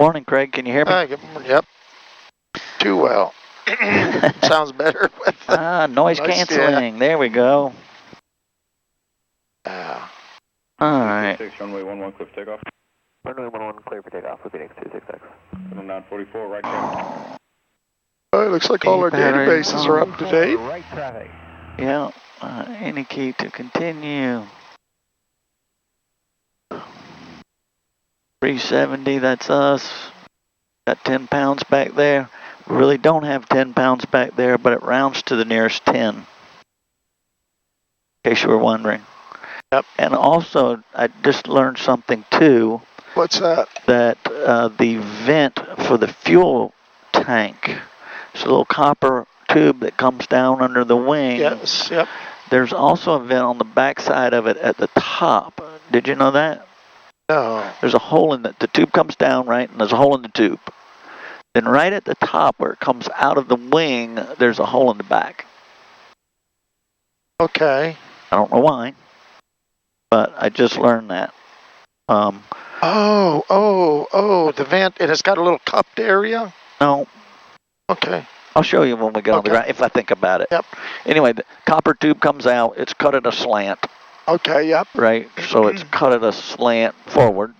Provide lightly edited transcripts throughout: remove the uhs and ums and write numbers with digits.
Morning, Craig. Can you hear me? Good morning. Yep. Too well. Sounds better with the noise canceling. Yeah. There we go. Yeah. All right. 6 runway 11 clear for takeoff. Runway 11 clear for takeoff. Looping X26X. 944, right traffic. Oh, it looks like all our databases are up to date. Right traffic. Yeah. Any key to continue. 370, that's us. Got 10 pounds back there. We really don't have 10 pounds back there, but it rounds to the nearest 10. In case you were wondering. Yep. And also, I just learned something too. What's that? That the vent for the fuel tank, it's a little copper tube that comes down under the wing. Yes, yep. There's also a vent on the back side of it at the top. Did you know that? No. There's a hole in it. The tube comes down, right, and there's a hole in the tube. Then right at the top where it comes out of the wing, there's a hole in the back. Okay. I don't know why, but I just learned that. The vent, and it's got a little cupped area? No. Okay. I'll show you when we get on the ground, if I think about it. Yep. Anyway, the copper tube comes out, it's cut at a slant. Okay, yep. Right, so it's cut at a slant forward,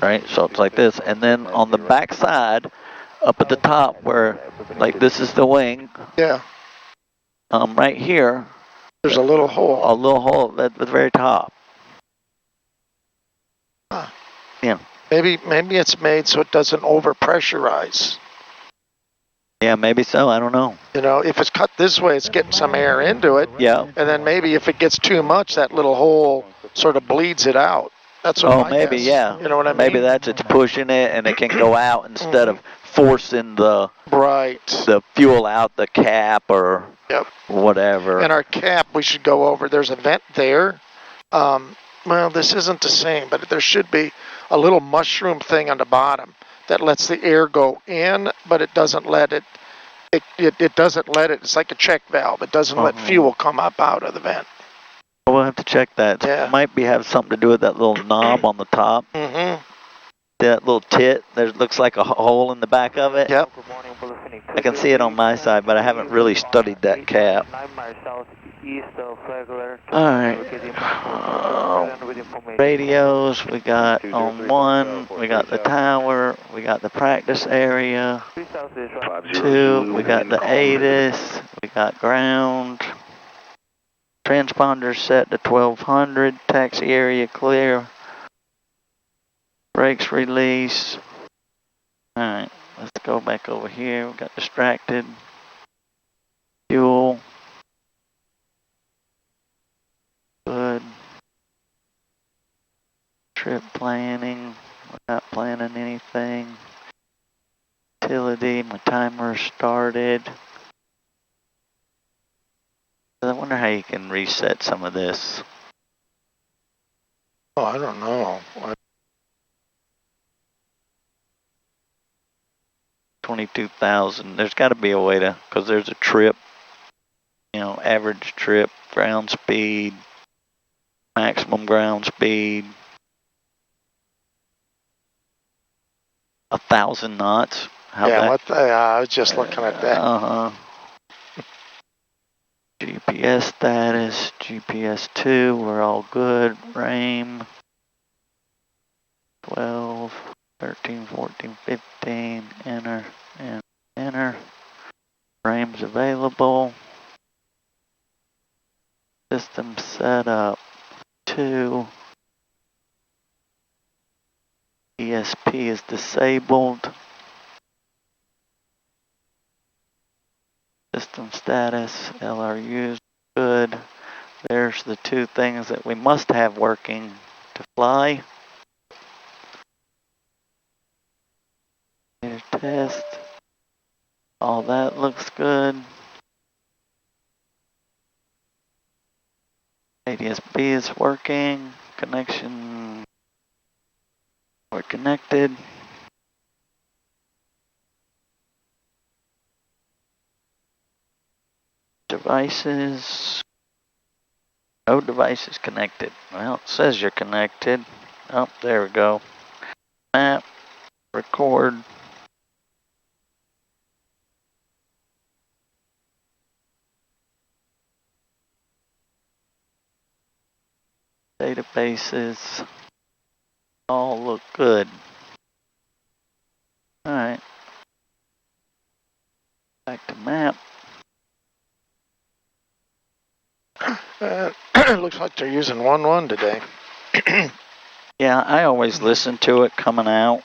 right, so it's like this. And then on the back side, up at the top where, like this is the wing. Yeah. Right here. There's a little hole. A little hole at the very top. Huh. Yeah. Maybe it's made so it doesn't overpressurize. Yeah, maybe so. I don't know. You know, if it's cut this way, it's getting some air into it. Yeah. And then maybe if it gets too much, that little hole sort of bleeds it out. That's what my maybe, guess. yeah. You know what I mean? Maybe that's it's pushing it and it can go out instead of forcing the fuel out the cap or whatever. And our cap, we should go over. There's a vent there. Well, this isn't the same, but there should be a little mushroom thing on the bottom that lets the air go in, but it doesn't let it. It doesn't let it. It's like a check valve. It doesn't let fuel come up out of the vent. We'll have to check that. Yeah. It might have something to do with that little knob on the top. Mm-hmm. That little tit. There looks like a hole in the back of it. Yep. I can see it on my side, but I haven't really studied that cap. Alright. Radios, we got on 1, we got the tower, we got the practice area. 2, we got the ATIS, we got ground. Transponder set to 1200, taxi area clear. Brakes release. Alright, let's go back over here. We got distracted. Fuel. Good. Trip planning. We're not planning anything. Utility, my timer started. I wonder how you can reset some of this. Oh, I don't know. 22,000. There's got to be a way to, because there's a trip, you know, average trip, ground speed, maximum ground speed, 1,000 knots. I was just looking at that. GPS status, GPS 2, we're all good. RAIM 12, 13, 14, 15, enter, and enter. RAIM's available. System setup 2. ESP is disabled. System status, LRU's good. There's the 2 things that we must have working to fly. Test. All that looks good. ADS-B is working. Connection. We're connected. Devices. No devices connected. Well, it says you're connected. Oh, there we go. Map. Record. Databases all look good. All right. Back to map. Looks like they're using 1-1 today. Yeah, I always listen to it coming out.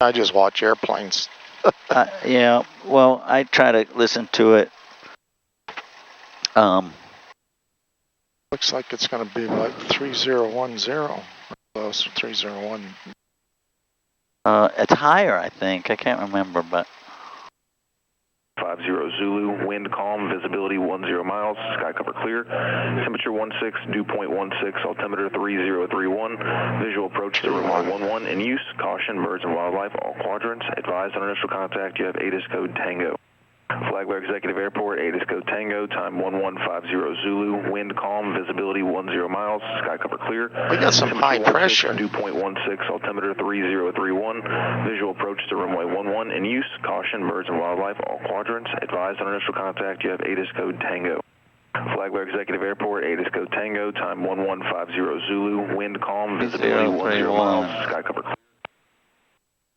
I just watch airplanes. Yeah, well, I try to listen to it. Looks like it's going to be like 3010. Close to 301. It's higher, I think. I can't remember, but 50 Zulu, wind calm, visibility 10 miles, sky cover clear, temperature 16, dew point 16, altimeter 3031, visual approach to runway 11 in use, caution, birds and wildlife, all quadrants, advised on initial contact, you have ATIS code Tango. Flagler Executive Airport, ATIS code Tango, time 1150 Zulu, wind calm, visibility 10 miles, sky cover clear. We got some high pressure. Dew point 16, altimeter 3031, visual approach to runway 11 in use, caution, birds and wildlife, all quadrants, advised on initial contact, you have ATIS code Tango. Flagler Executive Airport, ATIS code Tango, time 1150 Zulu, wind calm, visibility 10 miles, sky cover clear.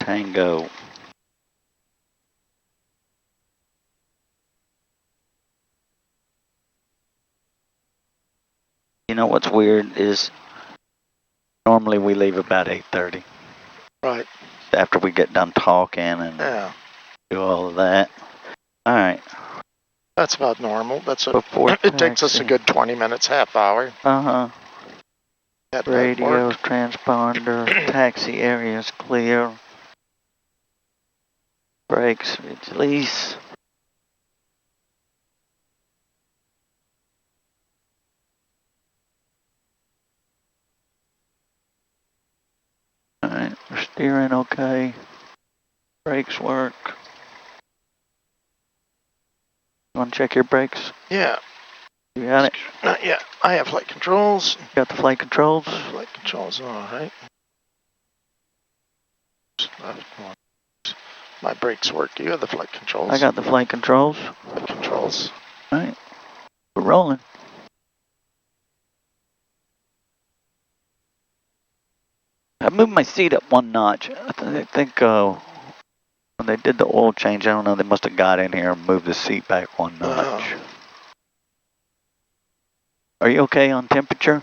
Tango. You know what's weird is normally we leave about 8:30. Right. After we get done talking and do all of that. All right. That's about normal. That's Before it takes us a good 20 minutes, half hour. Radio transponder. Taxi area is clear. Brakes release. Alright, we're steering okay. Brakes work. You want to check your brakes? Yeah. You got it? Not yet. I have flight controls. Got the flight controls? Flight controls, all right. My brakes work. Do you have the flight controls? I got the flight controls. Flight controls. Alright. We're rolling. I moved my seat up one notch. I think when they did the oil change, I don't know, they must have got in here and moved the seat back one notch. Are you okay on temperature?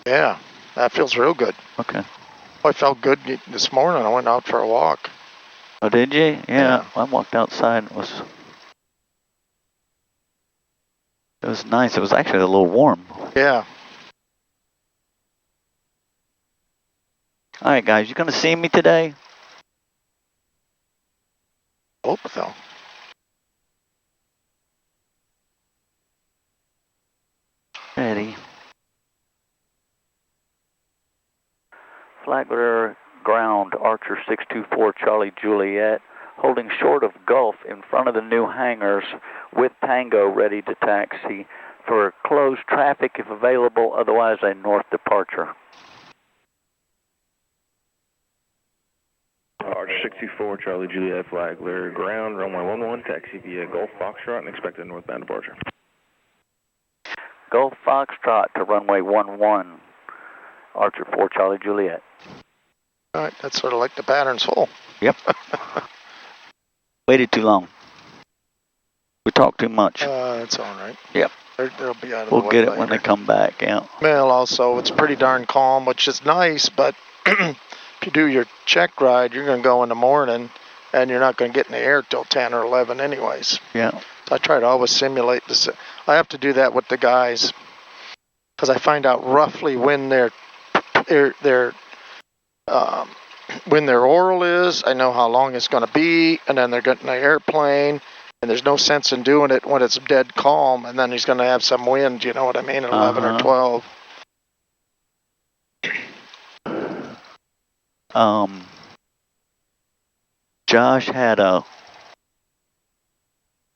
Yeah, that feels real good. Okay. I felt good this morning. I went out for a walk. Oh, did you? Yeah. I walked outside. It was nice. It was actually a little warm. Yeah. All right, guys, you going to see me today? Hope so. Ready. Flagler ground, Archer 624 Charlie Juliet, holding short of Gulf in front of the new hangars with Tango ready to taxi for closed traffic if available, otherwise a north departure. Archer 624 Charlie Juliet, Flagler ground, runway 11, taxi via Gulf Foxtrot and expected northbound departure. Gulf Foxtrot to runway 11, Archer 4 Charlie Juliet. All right, that's sort of like the pattern's full. Yep. Waited too long. We talked too much. That's all right. Yep. They'll be out of the way We'll get it later. when they come back, yeah. Well, also, it's pretty darn calm, which is nice, but if you do your check ride, you're going to go in the morning, and you're not going to get in the air till 10 or 11 anyways. Yeah. So I try to always simulate this. I have to do that with the guys, because I find out roughly when their oral is. I know how long it's going to be, and then they're getting the airplane, and there's no sense in doing it when it's dead calm, and then he's going to have some wind, you know what I mean, at 11 or 12. Josh had a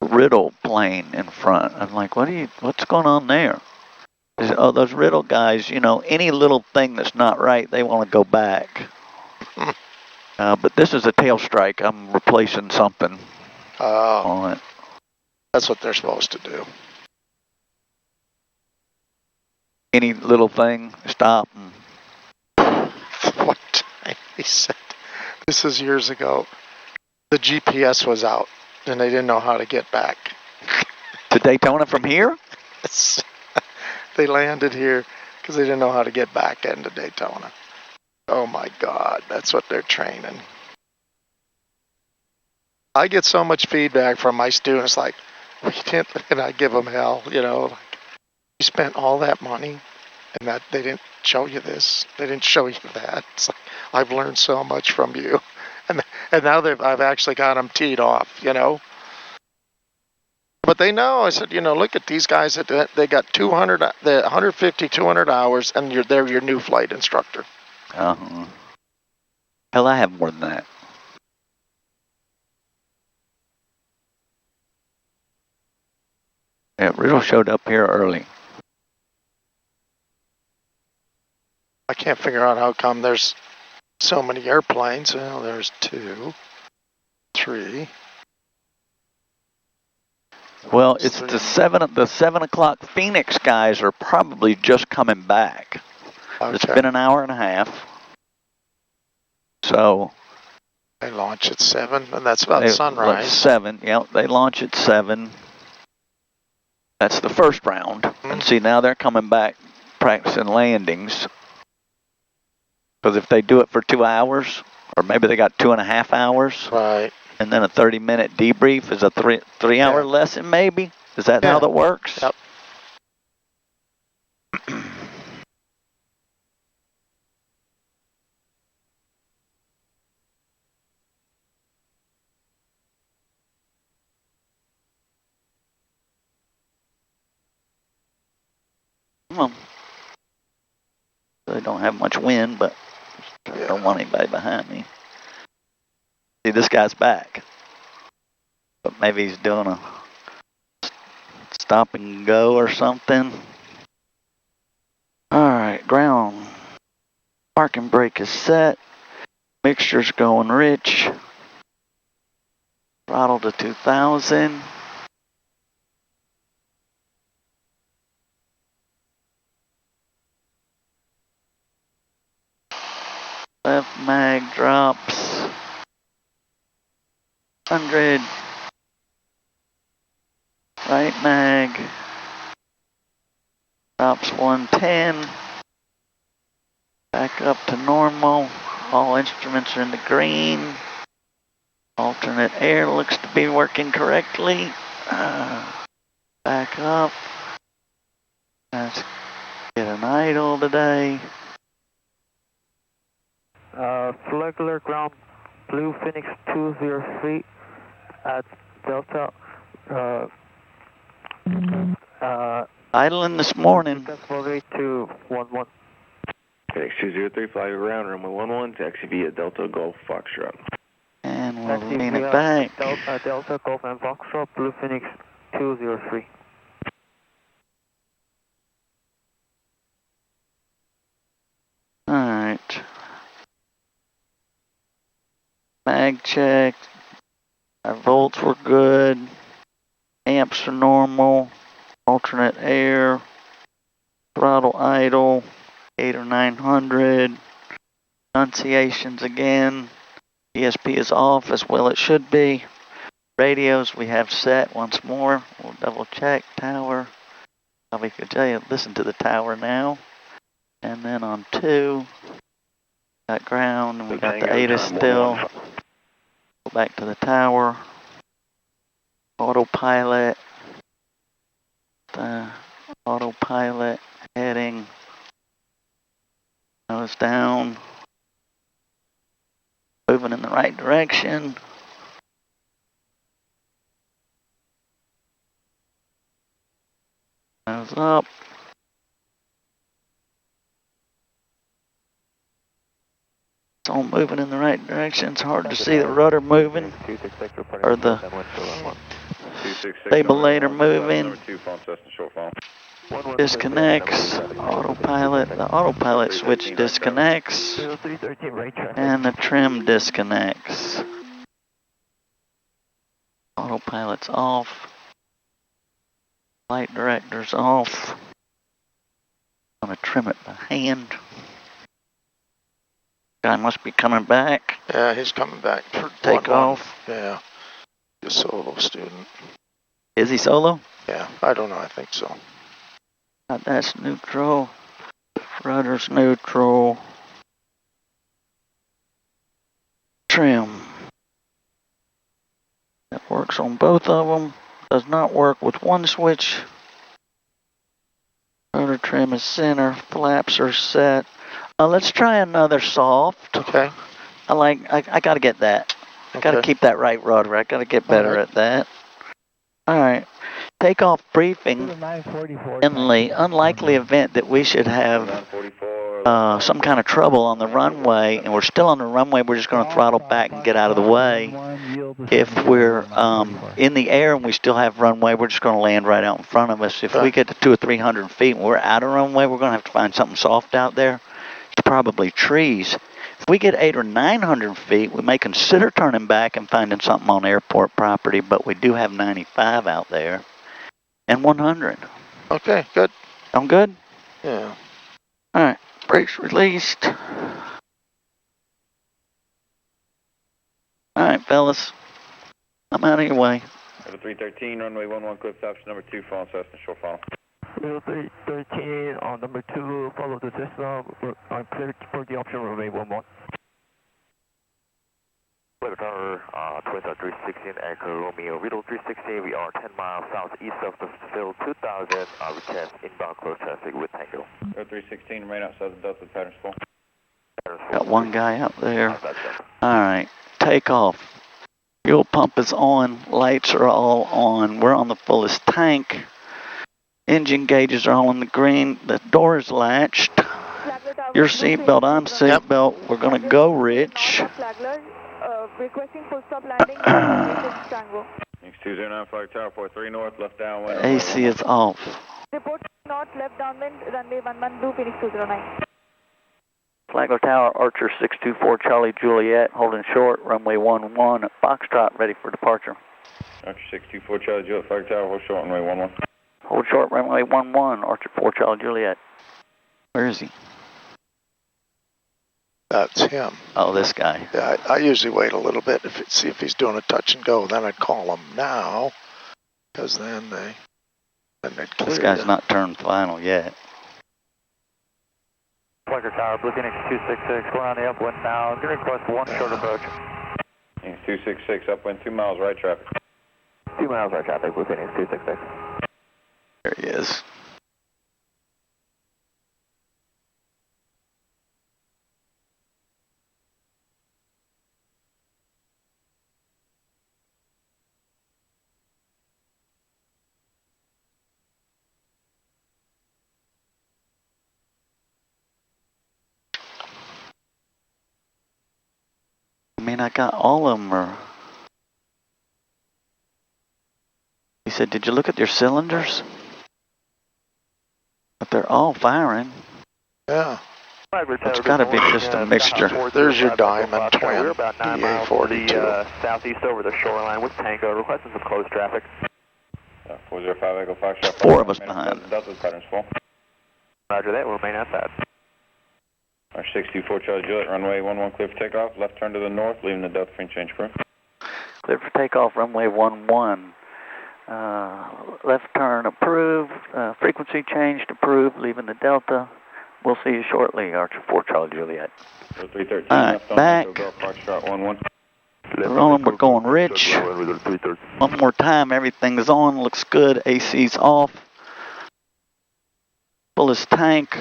Riddle plane in front. I'm like, what's going on there? Oh, those Riddle guys, you know, any little thing that's not right, they want to go back. But this is a tail strike. I'm replacing something Oh, on it. that's what they're supposed to do. Any little thing, stop. What time he said, this is years ago, the GPS was out and they didn't know how to get back. To Daytona from here? They landed here because they didn't know how to get back into Daytona. Oh my God, that's what they're training. I get so much feedback from my students, like, we didn't, and I give them hell, you know, like, you spent all that money and that they didn't show you this, they didn't show you that. It's like, I've learned so much from you, and now I've actually got them teed off, you know. But they know. I said, you know, look at these guys. They got 150, 200 hours, and they're your new flight instructor. Uh-huh. Hell, I have more than that. Yeah, Riddle showed up here early. I can't figure out how come there's so many airplanes. Well, there's 2, 3. Well, it's the 7 o'clock Phoenix guys are probably just coming back. Okay. It's been an hour and a half. So They launch at 7, and that's about sunrise. 7, yeah, they launch at 7. That's the first round. Mm-hmm. And see, now they're coming back practicing landings. Because if they do it for 2 hours, or maybe they got 2.5 hours, Right. and then a 30-minute debrief is a three-hour lesson, maybe? Is that how that works? Yep. Well, they don't have much wind, but I don't want anybody behind me. See, this guy's back. But maybe he's doing a stop and go or something. All right, ground. Parking brake is set. Mixture's going rich. Throttle to 2,000. Left mag drops 100. Right mag drops 110. Back up to normal. All instruments are in the green. Alternate air looks to be working correctly. Back up. Let's get an idle today. Regular ground, Blue Phoenix 203 at Delta. Idling this morning. Transfer to 11. Phoenix 203, fly around runway 11, taxi via Delta Golf Foxtrot. And we'll lean it back. Delta Golf and Foxtrot, Blue Phoenix 203. Alright. Mag check. Our volts were good. Amps are normal. Alternate air. Throttle idle. 8 or 900. Enunciations again. ESP is off as well it should be. Radios we have set once more. We'll double check. Tower. Probably could tell you, listen to the tower now. And then on 2, got ground, and we got the ATA still. Go back to the tower. Autopilot. The autopilot heading. Nose down. Moving in the right direction. Nose up. It's all moving in the right direction. It's hard to see the rudder moving or the stabilizer moving. Number 2, phone test and short phone. disconnects, autopilot, the autopilot switch disconnects, 0313 right traffic. and the trim disconnects. Autopilot's off, light director's off. I'm gonna trim it by hand. Guy must be coming back. Yeah, he's coming back for Take off. Yeah, a solo student. Is he solo? Yeah, I don't know, I think so. That's neutral. Rudder's neutral. Trim. That works on both of them. Does not work with one switch. Rudder trim is center. Flaps are set. Let's try another soft. Okay. I gotta get that. I gotta keep that right rudder. I gotta get better at that. Alright. Takeoff briefing. In the unlikely event that we should have some kind of trouble on the runway, and we're still on the runway, we're just going to throttle back and get out of the way. If we're in the air and we still have runway, we're just going to land right out in front of us. If we get to 200 or 300 feet and we're out of runway, we're going to have to find something soft out there. It's probably trees. If we get 800 or 900 feet, we may consider turning back and finding something on airport property, but we do have 95 out there and 100. Okay, good. I'm good? Yeah. All right, brakes released. All right, fellas, I'm out of your way. 313, runway 11, clip option number 2, follow Cessna, short follow. 0313 on number 2, follow the Cessna, I'm cleared for the option runway 11. Weather tower, Toyota 316, Echo Romeo, Riddle 316, we are 10 miles southeast of the field 2000, request inbound close traffic with Tango. 316, remain outside the Delta, patterns full. Got one guy out there. All right, take off. Fuel pump is on, lights are all on. We're on the fullest tank. Engine gauges are all in the green. The door is latched. Your seatbelt, I'm seatbelt. We're gonna go, Rich. Requesting full stop landing in Tango. X209, flag tower 43 north, left downwind. AC is off. Report north, left downwind, runway 11 Blue Phoenix 209. Flagler Tower, Archer 624 Charlie Juliet, holding short, runway 11, Foxtrot, ready for departure. Archer 624 Charlie Juliet, flag tower, hold short, runway 11. Hold short, runway 11, Archer 4 Charlie Juliet. Where is he? That's him. Oh, this guy. Yeah, I usually wait a little bit, see if he's doing a touch and go, then I'd call him now, because then they'd clear. This guy's not turned final yet. Flagler Tower, Blue Phoenix 266, going on the upwind now. Going to request one short approach. X266, upwind 2 miles, right traffic. 2 miles right traffic, Blue Phoenix 266. There he is. I mean, I got all of them. He said, did you look at your cylinders? But they're all firing. Yeah. It's got to be just a mixture. There's your Diamond twin, We're about 9 miles to the southeast over the shoreline with Tango, requesting some close traffic. 405 Echo Foxtrot. 4 of us behind. Delta, patterns full. Roger that, we'll remain outside. Archer 624 Charlie Juliet, runway 11, clear for takeoff, left turn to the north, leaving the Delta free and change crew. Clear for takeoff, runway 11. Left turn approved, frequency changed approved, leaving the Delta. We'll see you shortly, Archer 4 Charlie Juliet. 313, alright, back. Foxtrot 11. We're going Rich. One more time, everything's on, looks good, AC's off. Fullest tank.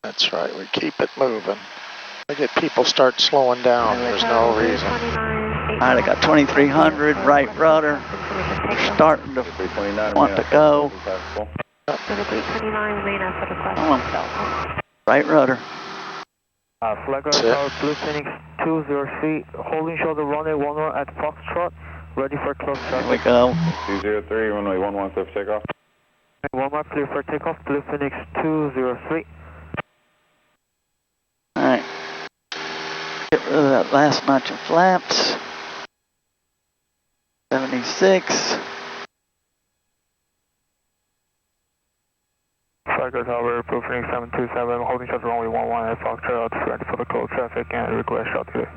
That's right, we keep it moving. I get people start slowing down, there's no reason. Alright, I got 2300, right rudder. We're starting to want to go. Come on. Right rudder. Flagler Tower, Blue Phoenix 203, holding short of runway 11 at Foxtrot, ready for close traffic. Here we go. 203, runway 11, clear for takeoff. 11 clear for takeoff, Blue Phoenix 203. Alright. Get rid of that last notch of flaps. 76. Flagler Tower, Blue Phoenix 727, holding short runway 11 at Foxtrot, ready for the close traffic and request short clear.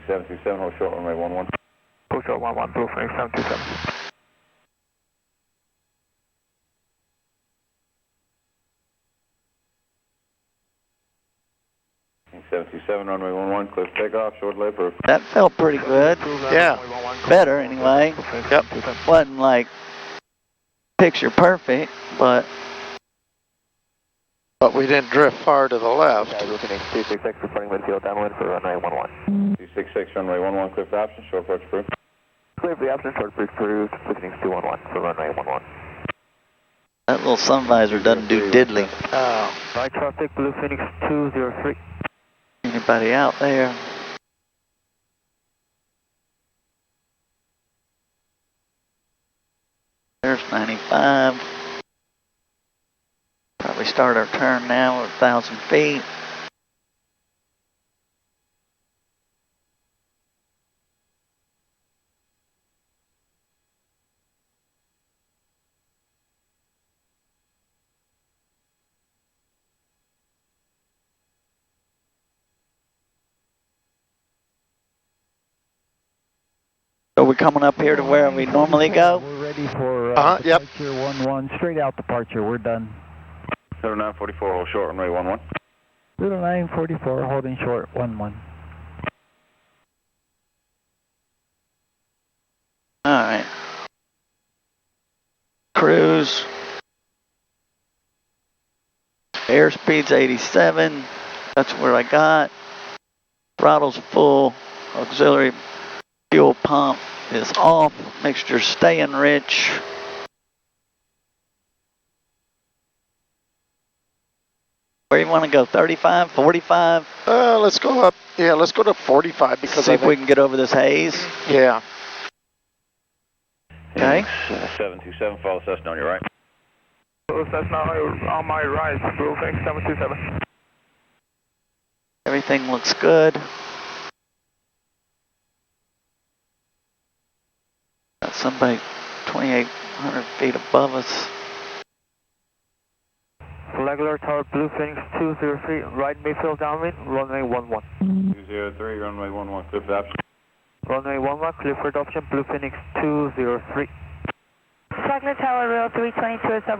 727, hold short, runway 11. Hold short 11, Blue Phoenix 727. 727, runway 11, clear for takeoff, short delay proof. That felt pretty good. Yeah. Better anyway. Yep. Wasn't like picture perfect, but we didn't drift far to the left. Blue Phoenix 266, reporting midfield downwind for runway 11. 266, runway 11, clear for option, short approach proof. Clear for the option, short approach proof, Blue Phoenix 211 for runway 11. that little sun visor doesn't do diddly. Oh. Light traffic, Blue Phoenix 203. Anybody out there? There's 95. Probably start our turn now at 1,000 feet. So we're coming up here to where we normally go. We're ready for Yep. departure 11, straight out departure. We're done. 0944, hold short, runway 11. 0944, holding short 11. All right. Cruise. Airspeed's 87. That's where I got. Throttle's full. Auxiliary fuel pump is off. Mixture's staying rich. Where you want to go? 35, 45? Let's go up. Yeah, let's go to 45 because See if we can get over this haze. Yeah. Okay. 727, follow Cessna on your right. Cessna on my right, Blue Phoenix 727. Everything looks good. Got somebody 2,800 feet above us. Flagler Tower, Blue Phoenix 203, right midfield downwind, runway 11. 203, runway 11, clear for option. Runway 11, clear for adoption, Blue Phoenix 203. Flagler Tower, Rail 322 is about